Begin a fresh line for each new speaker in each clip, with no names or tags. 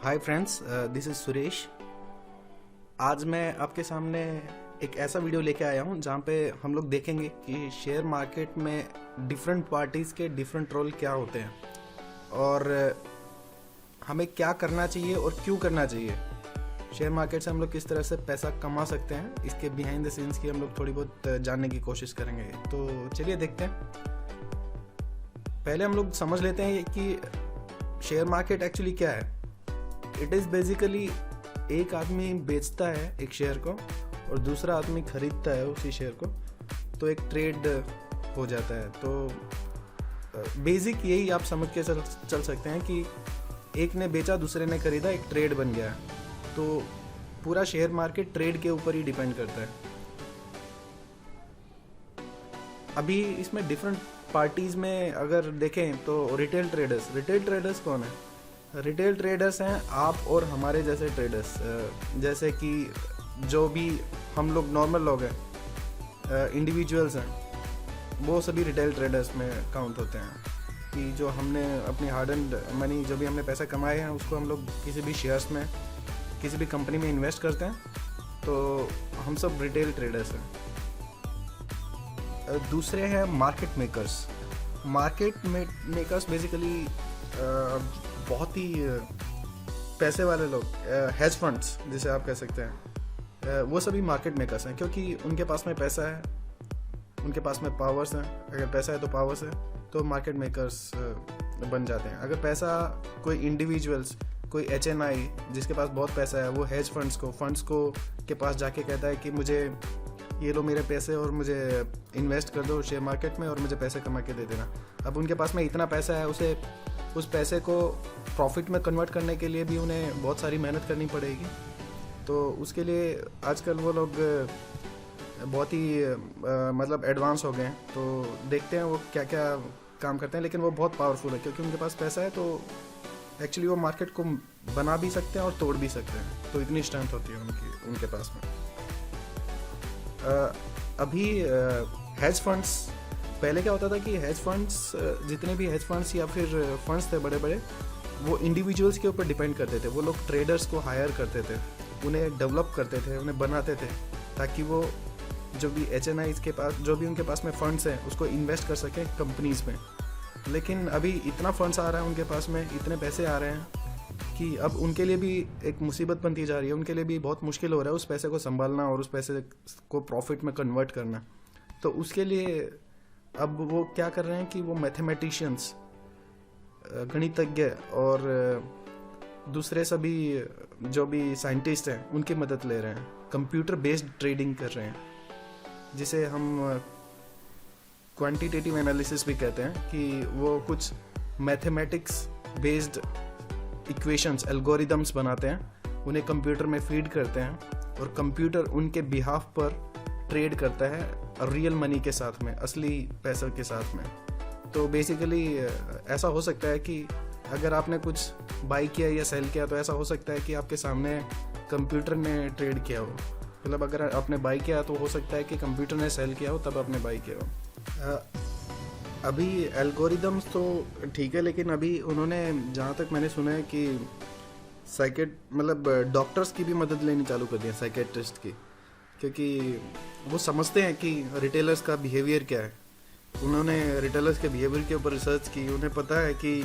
Hi friends, this is Suresh. आज मैं आपके सामने एक ऐसा वीडियो लेके आया हूँ जहाँ पे हम लोग देखेंगे कि शेयर मार्केट में डिफरेंट पार्टीज़ के डिफरेंट रोल क्या होते हैं और हमें क्या करना चाहिए और क्यों करना चाहिए। शेयर मार्केट से हम लोग किस तरह से पैसा कमा सकते हैं, इसके बिहाइंड द सीन्स की हम लोग थोड़ी बहुत जानने की कोशिश करेंगे। तो चलिए देखते हैं। पहले हम लोग समझ लेते हैं कि शेयर मार्केट एक्चुअली क्या है। इट इज़ बेसिकली एक आदमी बेचता है एक शेयर को और दूसरा आदमी खरीदता है उसी शेयर को, तो एक ट्रेड हो जाता है। तो बेसिक यही आप समझ के चल सकते हैं कि एक ने बेचा दूसरे ने खरीदा, एक ट्रेड बन गया। तो पूरा शेयर मार्केट ट्रेड के ऊपर ही डिपेंड करता है। अभी इसमें डिफरेंट पार्टीज़ में अगर देखें तो रिटेल ट्रेडर्स कौन है? रिटेल ट्रेडर्स हैं आप और हमारे जैसे ट्रेडर्स, जैसे कि जो भी हम लोग नॉर्मल लोग हैं, इंडिविजुअल्स हैं, वो सभी रिटेल ट्रेडर्स में काउंट होते हैं। कि जो हमने अपनी हार्ड एंड मनी, जो भी हमने पैसा कमाए हैं, उसको हम लोग किसी भी शेयर्स में, किसी भी कंपनी में इन्वेस्ट करते हैं, तो हम सब रिटेल ट्रेडर्स हैं। दूसरे हैं market makers. Market makers basically बहुत ही पैसे वाले लोग, हेज फंड्स जिसे आप कह सकते हैं, वो सभी मार्केट मेकर्स हैं, क्योंकि उनके पास में पैसा है, उनके पास में पावर्स हैं। अगर पैसा है तो पावर्स है, तो मार्केट मेकर्स बन जाते हैं। अगर पैसा कोई इंडिविजुअल्स, कोई HNI जिसके पास बहुत पैसा है, वो हेज फंड्स को के पास जाके कहता है कि मुझे ये लो मेरे पैसे और मुझे इन्वेस्ट कर दो शेयर मार्केट में और मुझे पैसे कमा के दे देना। अब उनके पास में इतना पैसा है, उसे उस पैसे को प्रॉफिट में कन्वर्ट करने के लिए भी उन्हें बहुत सारी मेहनत करनी पड़ेगी। तो उसके लिए आजकल वो लोग बहुत ही मतलब एडवांस हो गए हैं। तो देखते हैं वो क्या क्या काम करते हैं, लेकिन वो बहुत पावरफुल है क्योंकि उनके पास पैसा है। तो एक्चुअली वो मार्केट को बना भी सकते हैं और तोड़ भी सकते हैं। तो इतनी स्ट्रेंथ होती है उनके पास में। अभी हेज फंड्स, पहले क्या होता था कि हेज फंड्स, जितने भी हेज फंड्स या फिर फंड्स थे बड़े बड़े, वो इंडिविजुअल्स के ऊपर डिपेंड करते थे। वो लोग ट्रेडर्स को हायर करते थे, उन्हें डेवलप करते थे, उन्हें बनाते थे, ताकि वो जो भी HNIs के पास, जो भी उनके पास में फंड्स हैं, उसको इन्वेस्ट कर सकें कंपनीज में। लेकिन अभी इतना फंड्स आ रहा है उनके पास में, इतने पैसे आ रहे हैं कि अब उनके लिए भी एक मुसीबत बनती जा रही है। उनके लिए भी बहुत मुश्किल हो रहा है उस पैसे को संभालना और उस पैसे को प्रॉफिट में कन्वर्ट करना। तो उसके लिए अब वो क्या कर रहे हैं कि वो मैथमेटिशियंस, गणितज्ञ और दूसरे सभी जो भी साइंटिस्ट हैं, उनकी मदद ले रहे हैं। कंप्यूटर बेस्ड ट्रेडिंग कर रहे हैं, जिसे हम क्वांटिटेटिव एनालिसिस भी कहते हैं। कि वो कुछ मैथमेटिक्स बेस्ड इक्वेशंस, एल्गोरिदम्स बनाते हैं, उन्हें कंप्यूटर में फीड करते हैं और कंप्यूटर उनके बिहाफ पर ट्रेड करता है रियल मनी के साथ में, असली पैसे के साथ में। तो बेसिकली ऐसा हो सकता है कि अगर आपने कुछ बाई किया या सेल किया, तो ऐसा हो सकता है कि आपके सामने कंप्यूटर ने ट्रेड किया हो। मतलब अगर आपने बाई किया तो हो सकता है कि कंप्यूटर ने सेल किया हो, तब आपने बाई किया हो। अभी एल्गोरिदम्स तो ठीक है, लेकिन अभी उन्होंने, जहाँ तक मैंने सुना है कि मतलब डॉक्टर्स की भी मदद लेनी चालू कर दी है, साइकेट्रिस्ट की, क्योंकि वो समझते हैं कि रिटेलर्स का बिहेवियर क्या है। उन्होंने रिटेलर्स के बिहेवियर के ऊपर रिसर्च की। उन्हें पता है कि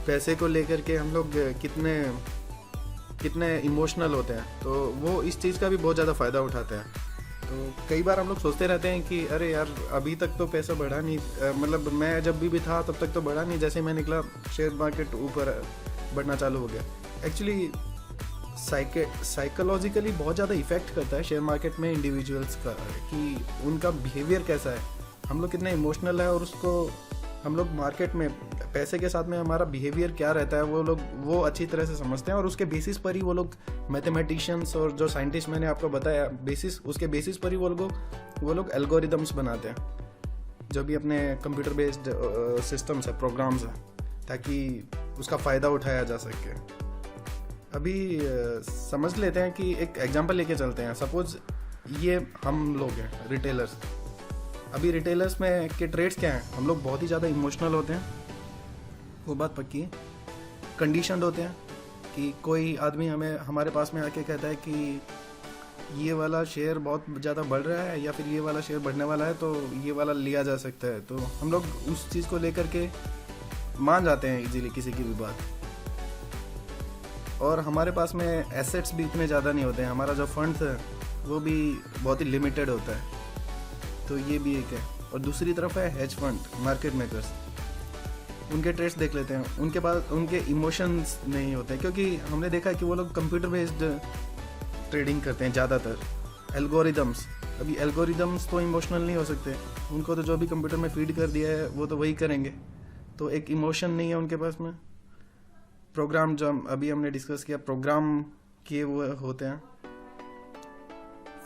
पैसे को लेकर के हम लोग कितने इमोशनल होते हैं, तो वो इस चीज़ का भी बहुत ज़्यादा फ़ायदा उठाते हैं। तो कई बार हम लोग सोचते रहते हैं कि अरे यार, अभी तक तो पैसा बढ़ा नहीं, मतलब मैं जब भी था तब तक तो बढ़ा नहीं, जैसे मैं निकला शेयर मार्केट ऊपर बढ़ना चालू हो गया। एक्चुअली साइकोलॉजिकली बहुत ज़्यादा इफेक्ट करता है शेयर मार्केट में इंडिविजुअल्स का, कि उनका बिहेवियर कैसा है, हम लोग कितने इमोशनल है, और उसको हम लोग मार्केट में पैसे के साथ में हमारा बिहेवियर क्या रहता है, वो अच्छी तरह से समझते हैं। और उसके बेसिस पर ही वो लोग, मैथमेटिशियंस और जो साइंटिस्ट मैंने आपको बताया, उसके बेसिस पर ही वो लोग एल्गोरिदम्स बनाते हैं, जो भी अपने कंप्यूटर बेस्ड सिस्टम्स है, प्रोग्राम्स हैं, ताकि उसका फ़ायदा उठाया जा सके। अभी समझ लेते हैं कि एक एग्जांपल लेके चलते हैं। सपोज ये हम लोग हैं रिटेलर्स। अभी रिटेलर्स में के ट्रेड्स क्या हैं? हम लोग बहुत ही ज़्यादा इमोशनल होते हैं, वो बात पक्की है। कंडीशनड होते हैं कि कोई आदमी हमारे पास में आके कहता है कि ये वाला शेयर बहुत ज़्यादा बढ़ रहा है या फिर ये वाला शेयर बढ़ने वाला है, तो ये वाला लिया जा सकता है, तो हम लोग उस चीज़ को लेकर के मान जाते हैं इजीली किसी की भी बात। और हमारे पास में एसेट्स भी इतने ज़्यादा नहीं होते हैं, हमारा जो फंड्स है वो भी बहुत ही लिमिटेड होता है, तो ये भी एक है। और दूसरी तरफ है हेज फंड, मार्केट मेकर्स। उनके ट्रेड्स देख लेते हैं, उनके पास उनके इमोशंस नहीं होते, क्योंकि हमने देखा है कि वो लोग कंप्यूटर बेस्ड ट्रेडिंग करते हैं ज़्यादातर। एल्गोरिदम्स, अभी एल्गोरिदम्स तो इमोशनल नहीं हो सकते, उनको तो जो भी कंप्यूटर में फीड कर दिया है वो तो वही करेंगे, तो एक इमोशन नहीं है उनके पास में। प्रोग्राम जो अभी हमने डिस्कस किया, प्रोग्राम किए हुए होते हैं।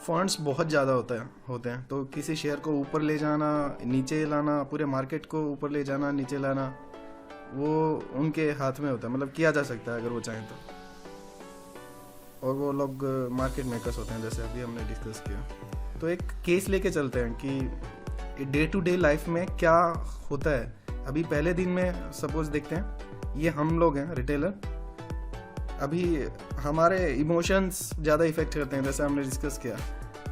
फंड्स बहुत ज़्यादा होते हैं, तो किसी शेयर को ऊपर ले जाना, नीचे लाना, पूरे मार्केट को ऊपर ले जाना, नीचे लाना, वो उनके हाथ में होता है, मतलब किया जा सकता है अगर वो चाहें तो। और वो लोग मार्केट मेकर्स होते हैं, जैसे अभी हमने डिस्कस किया। तो एक केस लेके चलते हैं कि डे टू डे लाइफ में क्या होता है। अभी पहले दिन में सपोज देखते हैं, ये हम लोग हैं रिटेलर, अभी हमारे इमोशंस ज़्यादा इफेक्ट करते हैं, जैसे हमने डिस्कस किया।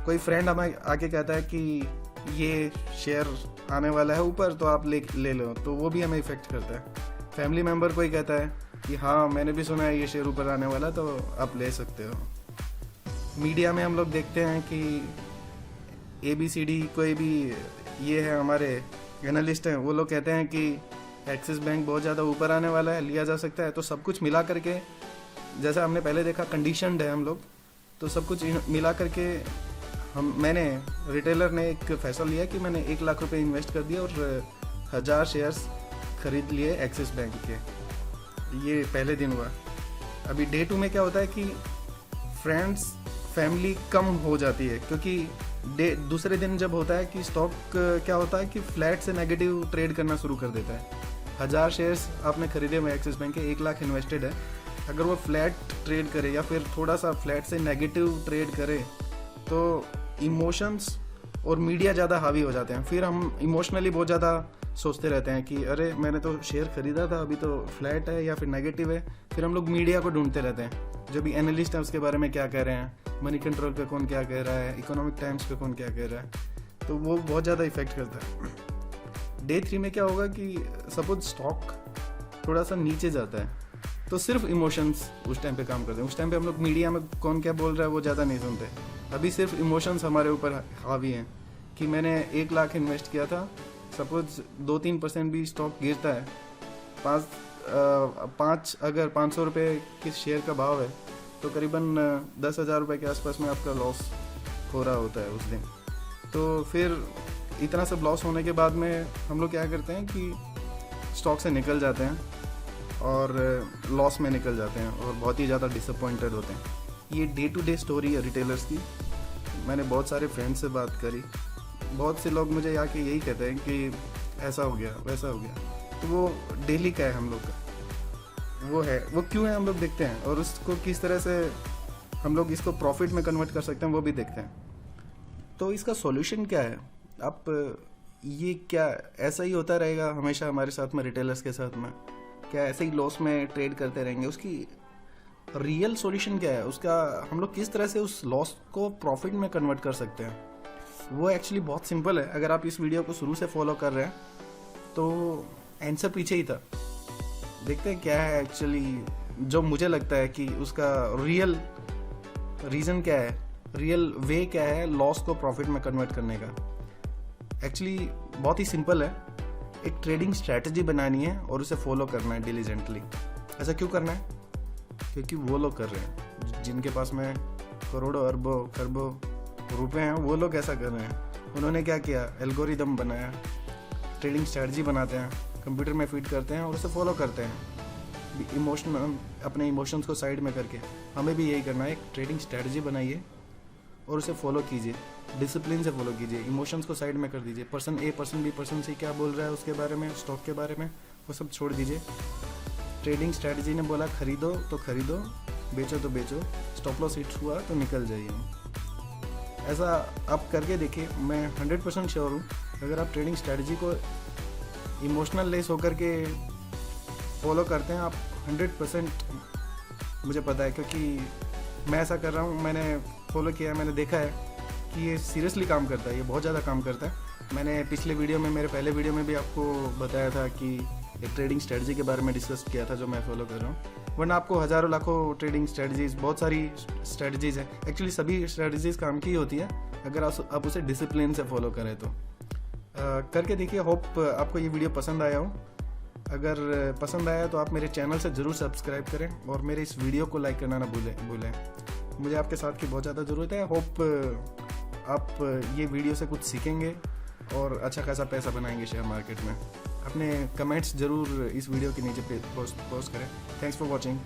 कोई फ्रेंड हमें आके कहता है कि ये शेयर आने वाला है ऊपर, तो आप ले लो, तो वो भी हमें इफेक्ट करता है। फैमिली मेम्बर कोई कहता है कि हाँ मैंने भी सुना है ये शेयर ऊपर आने वाला, तो आप ले सकते हो। मीडिया में हम लोग देखते हैं कि ABCD कोई भी ये है हमारे एनालिस्ट हैं, वो लोग कहते हैं कि एक्सिस बैंक बहुत ज़्यादा ऊपर आने वाला है, लिया जा सकता है। तो सब कुछ मिला करके, जैसा हमने पहले देखा कंडीशनड है हम लोग, तो सब कुछ मिला करके मैंने रिटेलर ने एक फैसला लिया कि मैंने 1 लाख रुपए इन्वेस्ट कर दिया और 1000 शेयर्स खरीद लिए एक्सिस बैंक के। ये पहले दिन हुआ। अभी डे 2 में क्या होता है कि फ्रेंड्स फैमिली कम हो जाती है, क्योंकि दूसरे दिन जब होता है कि स्टॉक क्या होता है कि फ्लैट से नेगेटिव ट्रेड करना शुरू कर देता है। 1000 शेयर्स आपने खरीदे हुए एक्सिस बैंक के, 1 लाख इन्वेस्टेड है, अगर वो फ्लैट ट्रेड करे या फिर थोड़ा सा फ्लैट से नेगेटिव ट्रेड करे, तो इमोशंस और मीडिया ज़्यादा हावी हो जाते हैं। फिर हम इमोशनली बहुत ज़्यादा सोचते रहते हैं कि अरे मैंने तो शेयर खरीदा था, अभी तो फ्लैट है या फिर नेगेटिव है। फिर हम लोग मीडिया को ढूंढते रहते हैं, जो भी एनालिस्ट है उसके बारे में क्या कह रहे हैं, मनी कंट्रोल पे कौन क्या कह रहा है, इकोनॉमिक टाइम्स पे कौन क्या कह रहा है, तो वो बहुत ज़्यादा इफेक्ट करता है। डे 3 में क्या होगा कि सपोज स्टॉक थोड़ा सा नीचे जाता है, तो सिर्फ इमोशंस उस टाइम पे काम करते हैं। उस टाइम पे हम लोग मीडिया में कौन क्या बोल रहा है वो ज़्यादा नहीं सुनते। अभी सिर्फ इमोशंस हमारे ऊपर हावी हैं कि मैंने 1 लाख इन्वेस्ट किया था, सपोज 2-3% भी स्टॉक गिरता है, 5 अगर 500 रुपये किस शेयर का भाव है, तो करीबन 10,000 रुपये के आसपास में आपका लॉस हो रहा होता है उस दिन। तो फिर इतना सब लॉस होने के बाद में हम लोग क्या करते हैं कि स्टॉक से निकल जाते हैं और लॉस में निकल जाते हैं और बहुत ही ज़्यादा डिसअपॉइंटेड होते हैं। ये डे टू डे स्टोरी है रिटेलर्स की। मैंने बहुत सारे फ्रेंड्स से बात करी, बहुत से लोग मुझे आके यही कहते हैं कि ऐसा हो गया वैसा हो गया। तो वो डेली का है हम लोग का, वो क्यों है हम लोग देखते हैं, और उसको किस तरह से हम लोग इसको प्रॉफिट में कन्वर्ट कर सकते हैं वो भी देखते हैं। तो इसका सॉल्यूशन क्या है? आप ये क्या ऐसा ही होता रहेगा हमेशा हमारे साथ में, रिटेलर्स के साथ में? क्या ऐसे ही लॉस में ट्रेड करते रहेंगे? उसकी रियल सॉल्यूशन क्या है? उसका हम लोग किस तरह से उस लॉस को प्रॉफिट में कन्वर्ट कर सकते हैं? वो एक्चुअली बहुत सिंपल है। अगर आप इस वीडियो को शुरू से फॉलो कर रहे हैं तो आंसर पीछे ही था। देखते हैं क्या है एक्चुअली, जो मुझे लगता है कि उसका रियल रीज़न क्या है, रियल वे क्या है लॉस को प्रॉफिट में कन्वर्ट करने का। एक्चुअली बहुत ही सिंपल है। एक ट्रेडिंग स्ट्रैटेजी बनानी है और उसे फॉलो करना है डिलीजेंटली। ऐसा क्यों करना है? क्योंकि वो लोग कर रहे हैं जिनके पास में करोड़ों अरबों खरबों रुपए हैं, वो लोग ऐसा कर रहे हैं। उन्होंने क्या किया? एल्गोरिदम बनाया, ट्रेडिंग स्ट्रैटेजी बनाते हैं, कंप्यूटर में फीड करते हैं और उसे फॉलो करते हैं अपने इमोशंस को साइड में करके। हमें भी यही करना है, एक ट्रेडिंग स्ट्रैटेजी बनाइए और उसे फॉलो कीजिए, डिसिप्लिन से फॉलो कीजिए, इमोशंस को साइड में कर दीजिए। Person A person B person C क्या बोल रहा है उसके बारे में, स्टॉक के बारे में, वो सब छोड़ दीजिए। ट्रेडिंग स्ट्रैटेजी ने बोला खरीदो तो खरीदो, बेचो तो बेचो, स्टॉप लॉस हिट हुआ तो निकल जाइए। ऐसा आप करके देखिए, मैं 100% श्योर हूँ अगर आप ट्रेडिंग स्ट्रैटेजी को इमोशनल लेस होकर के फॉलो करते हैं, आप 100% मुझे पता है, क्योंकि मैं ऐसा कर रहा हूँ, मैंने फॉलो किया है, मैंने देखा है कि ये सीरियसली काम करता है, ये बहुत ज़्यादा काम करता है। मैंने पिछले वीडियो में, मेरे पहले वीडियो में भी आपको बताया था कि एक ट्रेडिंग स्ट्रेटजी के बारे में डिस्कस किया था जो मैं फॉलो कर रहा हूँ। वरना आपको हज़ारों लाखों ट्रेडिंग स्ट्रेटजीज, बहुत सारी स्ट्रेटजीज़ हैं, एक्चुअली सभी स्ट्रेटजीज़ काम की होती है अगर आप उसे डिसिप्लिन से फॉलो करें तो। करके देखिए। होप आपको ये वीडियो पसंद आया हो। अगर पसंद आया तो आप मेरे चैनल से ज़रूर सब्सक्राइब करें और मेरे इस वीडियो को लाइक करना ना भूलें। मुझे आपके साथ की बहुत ज़्यादा ज़रूरत है। होप आप ये वीडियो से कुछ सीखेंगे और अच्छा खासा पैसा बनाएंगे शेयर मार्केट में। अपने कमेंट्स ज़रूर इस वीडियो के नीचे पोस्ट करें। Thanks for watching.